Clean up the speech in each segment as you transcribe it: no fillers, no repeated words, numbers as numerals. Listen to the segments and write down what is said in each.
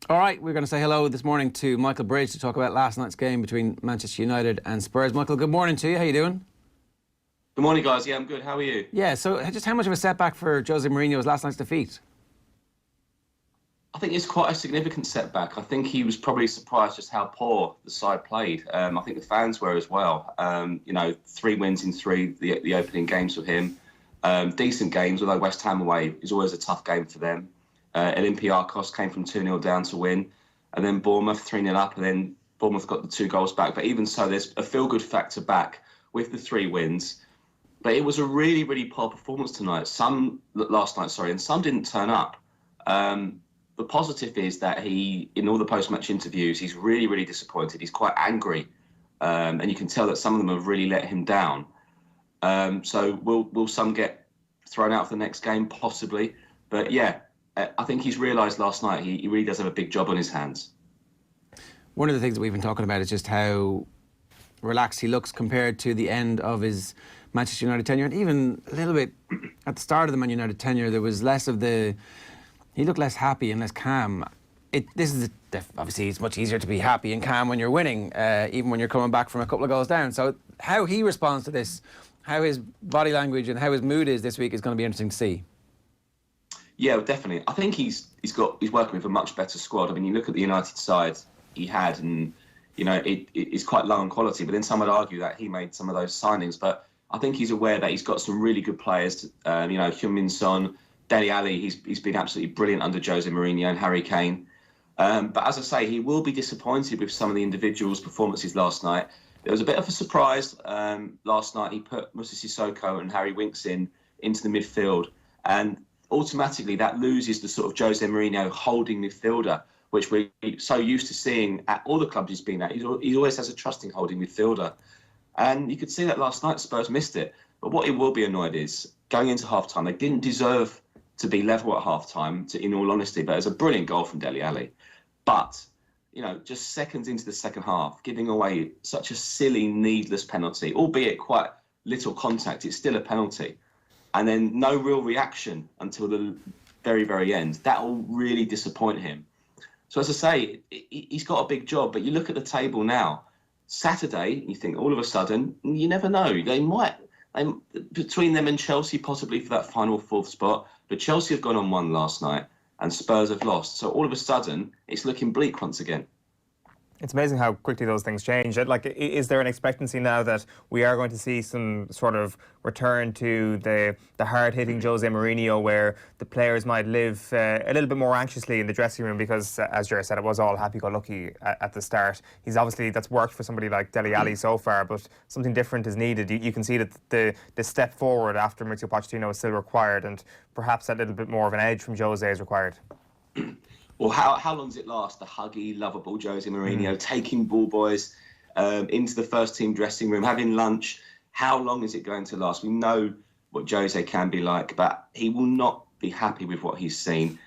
All right, we're going to say hello this morning to Michael Bridge to talk about last night's game between Manchester United and Spurs. Michael, good morning to you. How you doing? Good morning, guys. Yeah, I'm good. How are you? Yeah, so just how much of a setback for Jose Mourinho was last night's defeat? I think it's quite a significant setback. I think he was probably surprised just how poor the side played. I think the fans were as well. 3 wins in 3, the opening games for him. Decent games, although West Ham away is always a tough game for them. Olympiacos came from 2-0 down to win. And then Bournemouth 3-0 up, and then Bournemouth got the 2 goals back. But even so, there's a feel-good factor back with the 3 wins. But it was a really, really poor performance last night, and some didn't turn up. The positive is that he, in all the post-match interviews, he's really, really disappointed. He's quite angry, and you can tell that some of them have really let him down. So will some get thrown out for the next game? Possibly. But yeah, I think he's realised last night he really does have a big job on his hands. One of the things that we've been talking about is just how relaxed he looks compared to the end of his Manchester United tenure, and even a little bit at the start of the Man United tenure, there was less of the... He looked less happy and less calm. Obviously, it's much easier to be happy and calm when you're winning, even when you're coming back from a couple of goals down. So how he responds to this, how his body language and how his mood is this week is going to be interesting to see. Yeah, definitely. I think he's working with a much better squad. I mean, you look at the United side he had, and it's quite low on quality. But then some would argue that he made some of those signings. But I think he's aware that he's got some really good players. Heung-min Son, Dele Alli. He's been absolutely brilliant under Jose Mourinho and Harry Kane. But as I say, he will be disappointed with some of the individuals' performances last night. There was a bit of a surprise last night. He put Moussa Sissoko and Harry Winks into the midfield, and automatically that loses the sort of Jose Mourinho holding midfielder, which we're so used to seeing at all the clubs he's been at. He always has a trusting holding midfielder. And you could see that last night Spurs missed it. But what he will be annoyed is, going into half-time, they didn't deserve to be level at half-time, in all honesty, but it's a brilliant goal from Dele Alli. But, just seconds into the second half, giving away such a silly, needless penalty, albeit quite little contact, it's still a penalty. And then no real reaction until the very, very end. That will really disappoint him. So as I say, he's got a big job, but you look at the table now, Saturday, you think all of a sudden, you never know, between them and Chelsea possibly for that final 4th spot, but Chelsea have gone on 1 last night and Spurs have lost. So all of a sudden, it's looking bleak once again. It's amazing how quickly those things change. Is there an expectancy now that we are going to see some sort of return to the hard-hitting Jose Mourinho, where the players might live a little bit more anxiously in the dressing room because, as Jerry said, it was all happy-go-lucky at the start. That's worked for somebody like Dele Alli so far, but something different is needed. You can see that the step forward after Mauricio Pochettino is still required, and perhaps a little bit more of an edge from Jose is required. Well, how long does it last? The huggy, lovable Jose Mourinho taking ball boys into the first team dressing room, having lunch. How long is it going to last? We know what Jose can be like, but he will not be happy with what he's seen.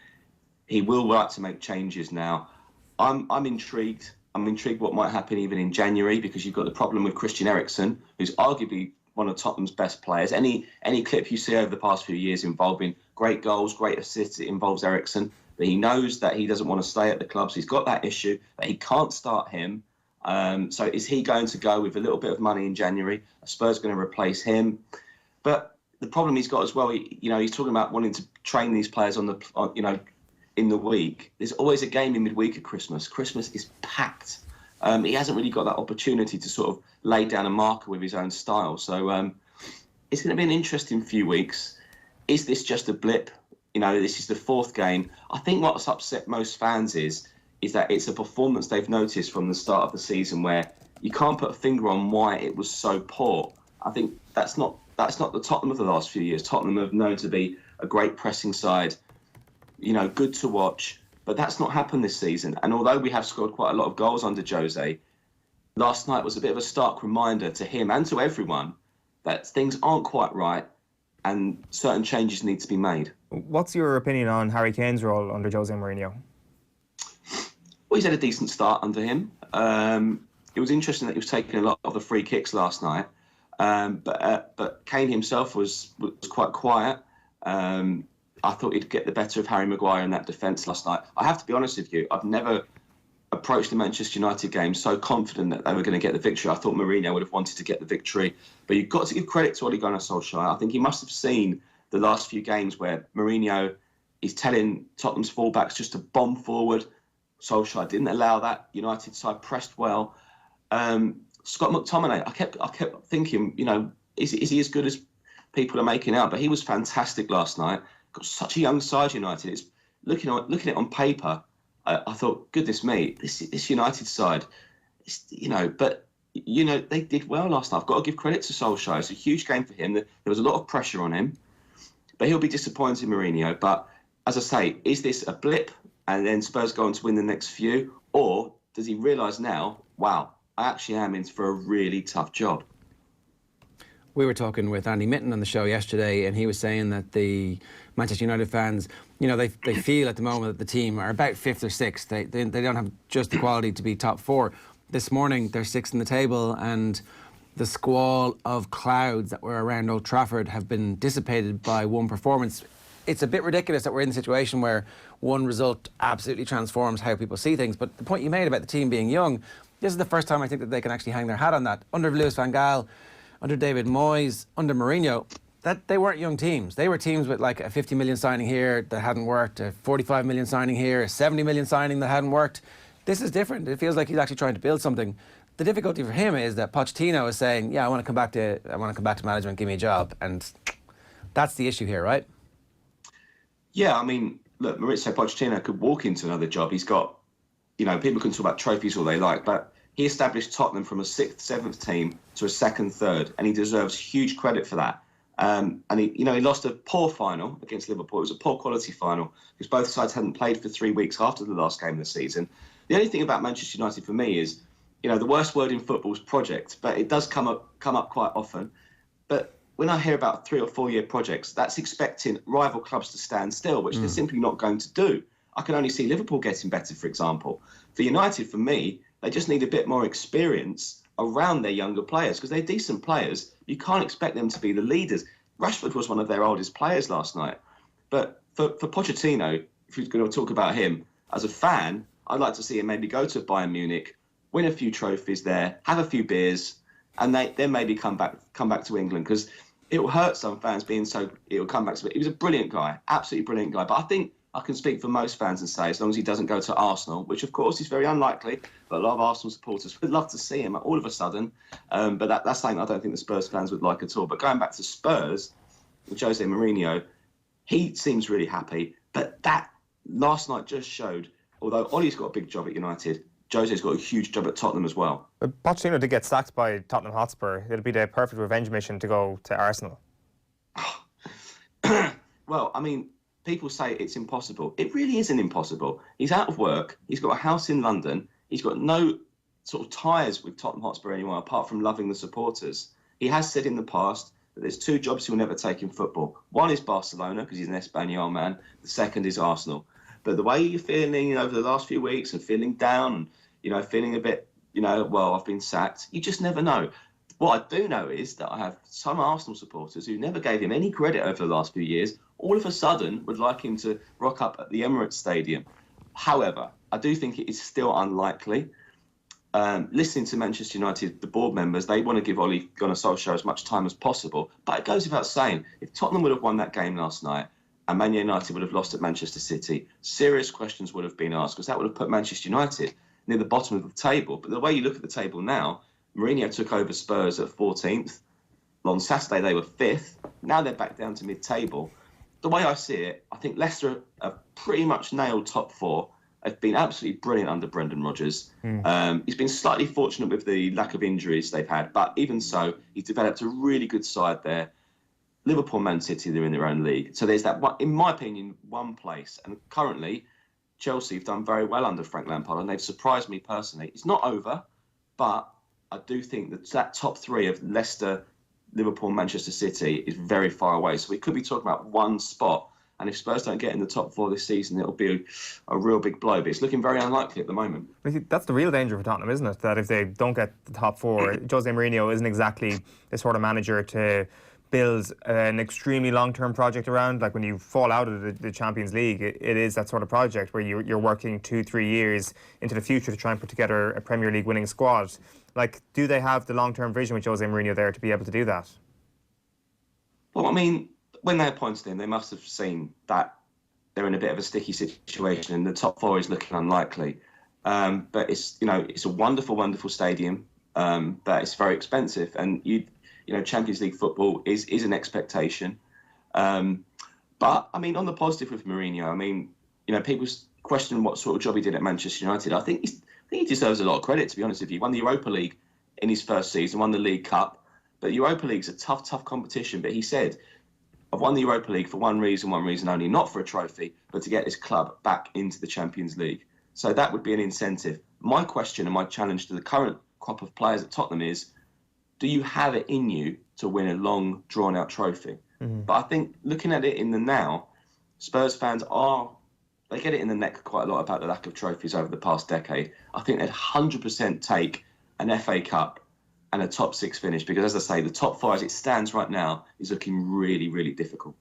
He will like to make changes now. I'm intrigued. I'm intrigued what might happen even in January, because you've got the problem with Christian Eriksen, who's arguably one of Tottenham's best players. Any clip you see over the past few years involving great goals, great assists, it involves Eriksen. But he knows that he doesn't want to stay at the club, so he's got that issue, that he can't start him. So is he going to go with a little bit of money in January? Are Spurs going to replace him? But the problem he's got as well, he's talking about wanting to train these players in the week. There's always a game in midweek at Christmas. Christmas is packed. He hasn't really got that opportunity to sort of lay down a marker with his own style. So it's going to be an interesting few weeks. Is this just a blip? This is the 4th game. I think what's upset most fans is that it's a performance they've noticed from the start of the season where you can't put a finger on why it was so poor. I think that's not the Tottenham of the last few years. Tottenham have known to be a great pressing side, good to watch, but that's not happened this season. And although we have scored quite a lot of goals under Jose, last night was a bit of a stark reminder to him and to everyone that things aren't quite right and certain changes need to be made. What's your opinion on Harry Kane's role under Jose Mourinho? Well, he's had a decent start under him. It was interesting that he was taking a lot of the free kicks last night, but Kane himself was quite quiet. I thought he'd get the better of Harry Maguire in that defence last night. I have to be honest with you, I've never approached the Manchester United game so confident that they were going to get the victory. I thought Mourinho would have wanted to get the victory, but you've got to give credit to Ole Gunnar Solskjaer. I think he must have seen the last few games where Mourinho is telling Tottenham's fullbacks just to bomb forward. Solskjaer didn't allow that. United side pressed well. Scott McTominay, I kept thinking, is he as good as people are making out? But he was fantastic last night. Got such a young side, United. It's looking at it on paper. I thought, goodness me, this United side, but they did well last night. I've got to give credit to Solskjaer. It's a huge game for him. There was a lot of pressure on him, but he'll be disappointed in Mourinho. But as I say, is this a blip and then Spurs go on to win the next few, or does he realise now, wow, I actually am in for a really tough job? We were talking with Andy Mitten on the show yesterday, and he was saying that the Manchester United fans, they feel at the moment that the team are about fifth or sixth. They don't have just the quality to be top four. This morning, they're sixth in the table, and the squall of clouds that were around Old Trafford have been dissipated by one performance. It's a bit ridiculous that we're in a situation where one result absolutely transforms how people see things. But the point you made about the team being young, this is the first time I think that they can actually hang their hat on that. Under Louis van Gaal, under David Moyes, under Mourinho, that they weren't young teams. They were teams with like a 50 million signing here that hadn't worked, a 45 million signing here, a 70 million signing that hadn't worked. This is different. It feels like he's actually trying to build something. The difficulty for him is that Pochettino is saying, "Yeah, I want to come back to management. Give me a job," and that's the issue here, right? Yeah, I mean, look, Maurizio Pochettino could walk into another job. He's got, people can talk about trophies all they like, but he established Tottenham from a 6th, 7th team to a 2nd, 3rd, and he deserves huge credit for that. And he lost a poor final against Liverpool. It was a poor quality final because both sides hadn't played for 3 weeks after the last game of the season. The only thing about Manchester United for me is, the worst word in football is project, but it does come up quite often. But when I hear about 3 or 4 year projects, that's expecting rival clubs to stand still, which they're simply not going to do. I can only see Liverpool getting better, for example. For United, for me, they just need a bit more experience around their younger players because they're decent players. You can't expect them to be the leaders. Rashford was one of their oldest players last night. But for Pochettino, if you're going to talk about him, as a fan, I'd like to see him maybe go to Bayern Munich, win a few trophies there, have a few beers, and then maybe come back to England because it will hurt some fans being so. It will come back to it. He was a brilliant guy, absolutely brilliant guy. But I think I can speak for most fans and say, as long as he doesn't go to Arsenal, which of course is very unlikely, but a lot of Arsenal supporters would love to see him all of a sudden. But that's something I don't think the Spurs fans would like at all. But going back to Spurs, with Jose Mourinho, he seems really happy. But that last night just showed, although Ole's got a big job at United, Jose's got a huge job at Tottenham as well. But Pochettino did get sacked by Tottenham Hotspur. It'll be the perfect revenge mission to go to Arsenal. Well, I mean, people say it's impossible. It really isn't impossible. He's out of work. He's got a house in London. He's got no sort of ties with Tottenham Hotspur anymore, apart from loving the supporters. He has said in the past that there's 2 jobs he'll never take in football. One is Barcelona, because he's an Espanyol man. The second is Arsenal. But the way you're feeling over the last few weeks and feeling down, feeling a bit, well, I've been sacked, you just never know. What I do know is that I have some Arsenal supporters who never gave him any credit over the last few years, all of a sudden would like him to rock up at the Emirates Stadium. However, I do think it is still unlikely. Listening to Manchester United, the board members, they want to give Ole Gunnar Solskjaer as much time as possible. But it goes without saying, if Tottenham would have won that game last night and Man United would have lost at Manchester City, serious questions would have been asked because that would have put Manchester United near the bottom of the table. But the way you look at the table now, Mourinho took over Spurs at 14th. On Saturday, they were 5th. Now they're back down to mid-table. The way I see it, I think Leicester have pretty much nailed top 4. They've been absolutely brilliant under Brendan Rodgers. He's been slightly fortunate with the lack of injuries they've had, but even so, he's developed a really good side there. Liverpool, Man City, they're in their own league. So there's that, in my opinion, one place. And currently, Chelsea have done very well under Frank Lampard, and they've surprised me personally. It's not over, but I do think that top 3 of Leicester, Liverpool, Manchester City is very far away. So we could be talking about one spot. And if Spurs don't get in the top 4 this season, it'll be a real big blow. But it's looking very unlikely at the moment. That's the real danger for Tottenham, isn't it? That if they don't get the top 4, Jose Mourinho isn't exactly the sort of manager to build an extremely long-term project around. Like when you fall out of the Champions League, it is that sort of project where you're working 2-3 years into the future to try and put together a Premier League winning squad. Like, do they have the long-term vision with Jose Mourinho there to be able to do that? Well, I mean, when they appointed him, they must have seen that they're in a bit of a sticky situation and the top four is looking unlikely. But it's a wonderful, wonderful stadium, but it's very expensive, and Champions League football is an expectation. But I mean, on the positive with Mourinho, I mean, people question what sort of job he did at Manchester United. I think he deserves a lot of credit, to be honest with you. He won the Europa League in his first season, won the League Cup, but Europa League's a tough competition. But he said, I've won the Europa League for one reason only, not for a trophy, but to get this club back into the Champions League. So that would be an incentive. My question and my challenge to the current crop of players at Tottenham is, do you have it in you to win a long, drawn-out trophy? Mm-hmm. But I think looking at it in the now, Spurs fans they get it in the neck quite a lot about the lack of trophies over the past decade. I think they'd 100% take an FA Cup and a top 6 finish, because, as I say, the top 4 as it stands right now is looking really, really difficult.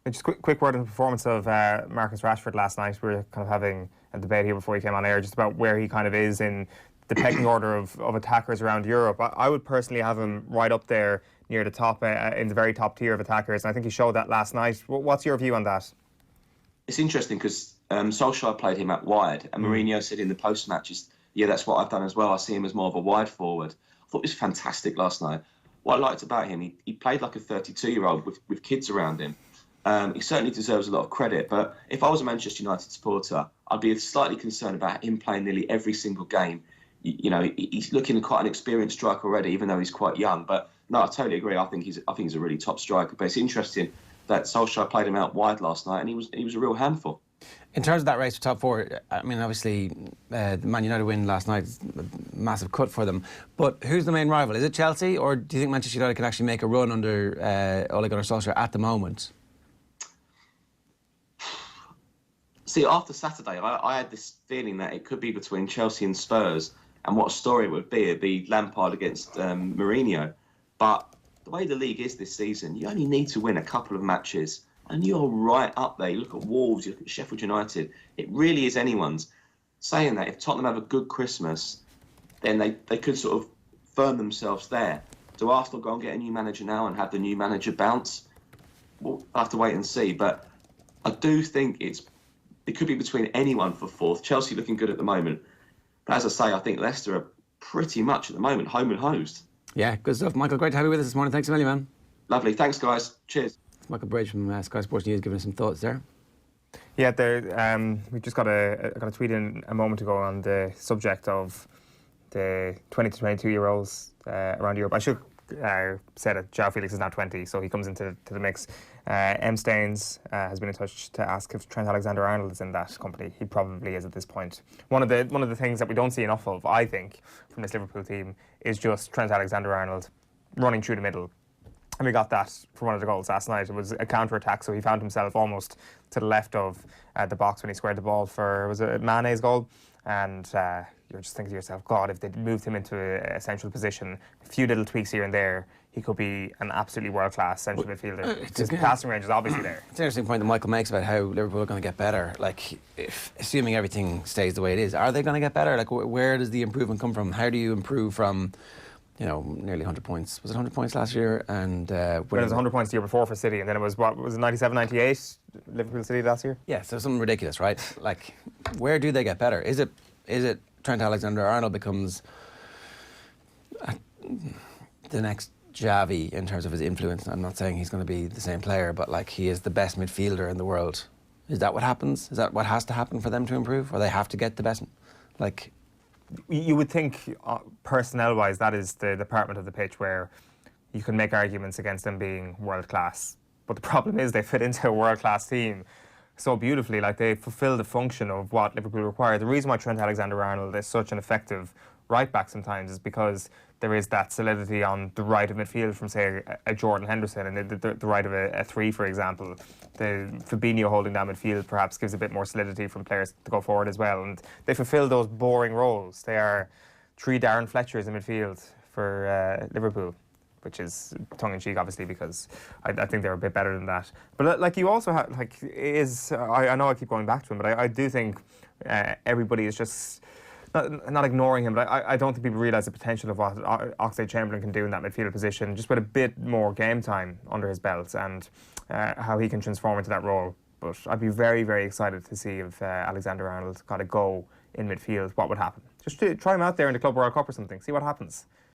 Just quick word on the performance of Marcus Rashford last night. We were kind of having a debate here before he came on air just about where he kind of is in the pecking order of attackers around Europe. I would personally have him right up there near the top, in the very top tier of attackers, and I think he showed that last night. What's your view on that? It's interesting because Solskjaer played him out wide, and Mourinho said in the post-match, that's what I've done as well. I see him as more of a wide forward. I thought it was fantastic last night. What I liked about him, he played like a 32-year-old with kids around him. He certainly deserves a lot of credit, but if I was a Manchester United supporter, I'd be slightly concerned about him playing nearly every single game. He's looking quite an experienced striker already, even though he's quite young. But no, I totally agree. I think he's a really top striker. But it's interesting that Solskjaer played him out wide last night, and he was a real handful. In terms of that race for top 4, I mean, obviously, the Man United win last night is a massive cut for them. But who's the main rival? Is it Chelsea, or do you think Manchester United can actually make a run under Ole Gunnar Solskjaer at the moment? See, after Saturday, I had this feeling that it could be between Chelsea and Spurs, and what story it would be. It'd be Lampard against Mourinho. But the way the league is this season, you only need to win a couple of matches, and you're right up there. You look at Wolves, you look at Sheffield United. It really is anyone's. Saying that, if Tottenham have a good Christmas, then they could sort of firm themselves there. Do Arsenal go and get a new manager now and have the new manager bounce? We'll have to wait and see. But I do think it could be between anyone for 4th. Chelsea looking good at the moment. But as I say, I think Leicester are pretty much at the moment home and hosed. Yeah, good stuff. Michael, great to have you with us this morning. Thanks a million, man. Lovely. Thanks, guys. Cheers. Michael Bridge from Sky Sports News giving us some thoughts there. Yeah, we just got a tweet in a moment ago on the subject of the 20 to 22-year-olds around Europe. I should say that João Felix is now 20, so he comes into the mix. M. Staines has been in touch to ask if Trent Alexander-Arnold is in that company. He probably is at this point. One of the things that we don't see enough of, I think, from this Liverpool team is just Trent Alexander-Arnold running through the middle. And we got that from one of the goals last night. It was a counter-attack, so he found himself almost to the left of the box when he squared the ball for, was it Mane's goal? And you're just thinking to yourself, God, if they'd moved him into a central position, a few little tweaks here and there, he could be an absolutely world-class central midfielder. His passing range is obviously there. It's an interesting point that Michael makes about how Liverpool are going to get better. Like, assuming everything stays the way it is, are they going to get better? Like, where does the improvement come from? How do you improve from, nearly 100 points? Was it 100 points last year? And when it was 100 points the year before for City, and then it was, was it 97, 98, Liverpool City last year? Yeah, so something ridiculous, right? Like, where do they get better? Is it Trent Alexander-Arnold becomes the next Xavi in terms of his influence? I'm not saying he's going to be the same player, but like, he is the best midfielder in the world. Is that what happens? Is that what has to happen for them to improve? Or they have to get the best? Like, you would think, personnel-wise, that is the department of the pitch where you can make arguments against them being world-class. But the problem is they fit into a world-class team so beautifully. Like, they fulfil the function of what Liverpool require. The reason why Trent Alexander-Arnold is such an effective right-back sometimes is because there is that solidity on the right of midfield from, say, a Jordan Henderson, and the right of a 3, for example. The Fabinho holding down midfield perhaps gives a bit more solidity from players to go forward as well. And they fulfil those boring roles. They are 3 Darren Fletchers in midfield for Liverpool. which is tongue-in-cheek, obviously, because I think they're a bit better than that. But like you also have, like, I know I keep going back to him, but I do think everybody is just not ignoring him, but I don't think people realise the potential of what Oxlade-Chamberlain can do in that midfield position, just with a bit more game time under his belt, and how he can transform into that role. But I'd be very, very excited to see if Alexander-Arnold got a go in midfield, what would happen. Just to try him out there in the Club World Cup or something, see what happens.